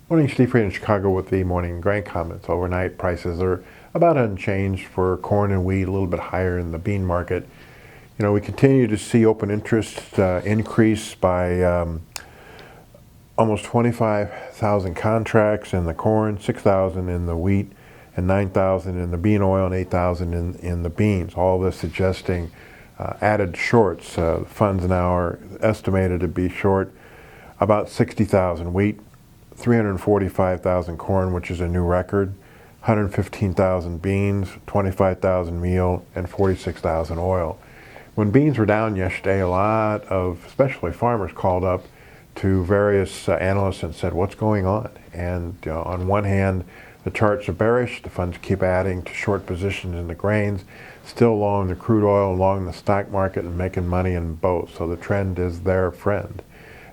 Morning, Steve Reed in Chicago with the morning grain comments. Overnight prices are about unchanged for corn and wheat, a little bit higher in the bean market. We continue to see open interest increase by almost 25,000 contracts in the corn, 6,000 in the wheat, and 9,000 in the bean oil, and 8,000 in the beans. All this suggesting added shorts. Funds now are estimated to be short about 60,000 wheat, 345,000 corn, which is a new record, 115,000 beans, 25,000 meal, and 46,000 oil. When beans were down yesterday, a lot of, especially farmers, called up to various analysts and said, what's going on? And on one hand, the charts are bearish. The funds keep adding to short positions in the grains, still long the crude oil, long the stock market, and making money in both. So the trend is their friend.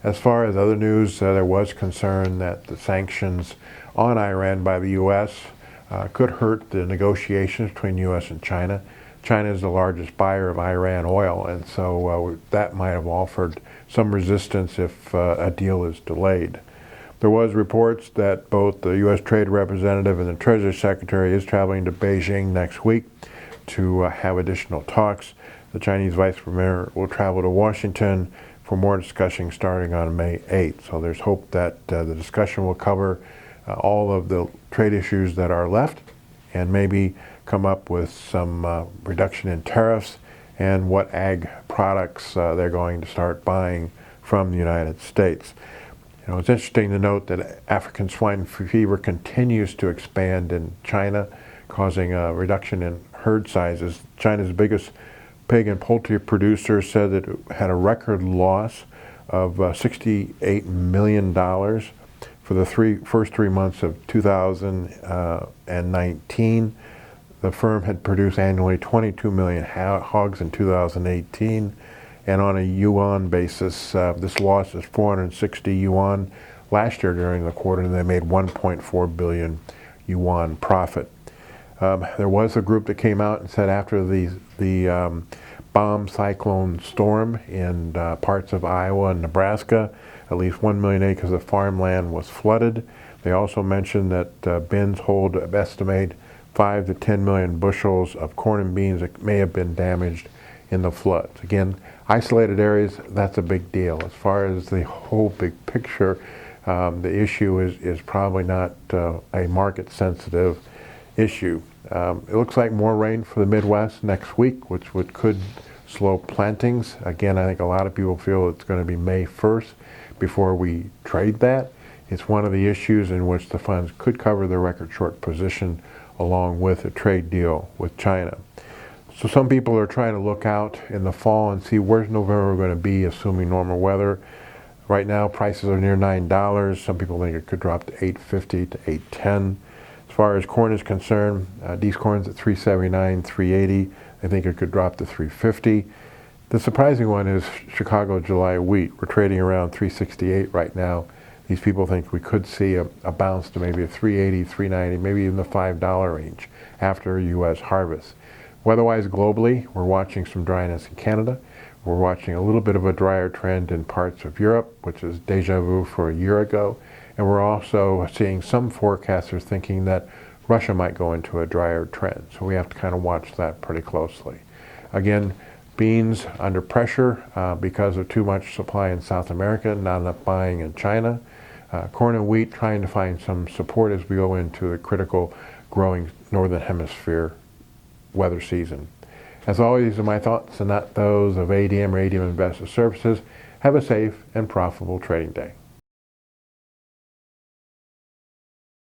As far as other news, there was concern that the sanctions on Iran by the U.S. Could hurt the negotiations between U.S. and China. China is the largest buyer of Iran oil, and so that might have offered some resistance if a deal is delayed. There was reports that both the U.S. Trade Representative and the Treasury Secretary is traveling to Beijing next week to have additional talks. The Chinese Vice Premier will travel to Washington for more discussion starting on May 8th. So there's hope that the discussion will cover all of the trade issues that are left and maybe come up with some reduction in tariffs and what ag products they're going to start buying from the United States. It's interesting to note that African swine fever continues to expand in China, causing a reduction in herd sizes. China's biggest pig and poultry producer said that it had a record loss of $68 million for the first 3 months of 2019. The firm had produced annually 22 million hogs in 2018, and on a yuan basis, this loss is 460 yuan. Last year during the quarter, they made 1.4 billion yuan profit. There was a group that came out and said after the bomb cyclone storm in parts of Iowa and Nebraska, at least 1 million acres of farmland was flooded. They also mentioned that bins hold estimate 5 to 10 million bushels of corn and beans that may have been damaged in the floods. Again, isolated areas, that's a big deal. As far as the whole big picture, the issue is probably not a market-sensitive issue. It looks like more rain for the Midwest next week, which could slow plantings. Again, I think a lot of people feel it's going to be May 1st before we trade that. It's one of the issues in which the funds could cover the record short position along with a trade deal with China. So some people are trying to look out in the fall and see where's November going to be, assuming normal weather. Right now, prices are near $9. Some people think it could drop to $8.50 to $8.10. As far as corn is concerned, these corn's at $3.79, $3.80. I think it could drop to $3.50. The surprising one is Chicago July wheat. We're trading around $3.68 right now. These people think we could see a bounce to maybe a $3.80, $3.90, maybe even the $5 range after a U.S. harvest. Weather-wise globally, we're watching some dryness in Canada. We're watching a little bit of a drier trend in parts of Europe, which is deja vu for a year ago. And we're also seeing some forecasters thinking that Russia might go into a drier trend. So we have to kind of watch that pretty closely. Again, beans under pressure because of too much supply in South America, not enough buying in China. Corn and wheat trying to find some support as we go into the critical growing Northern Hemisphere weather season. As always, these are my thoughts and not those of ADM or ADM Investor Services. Have a safe and profitable trading day.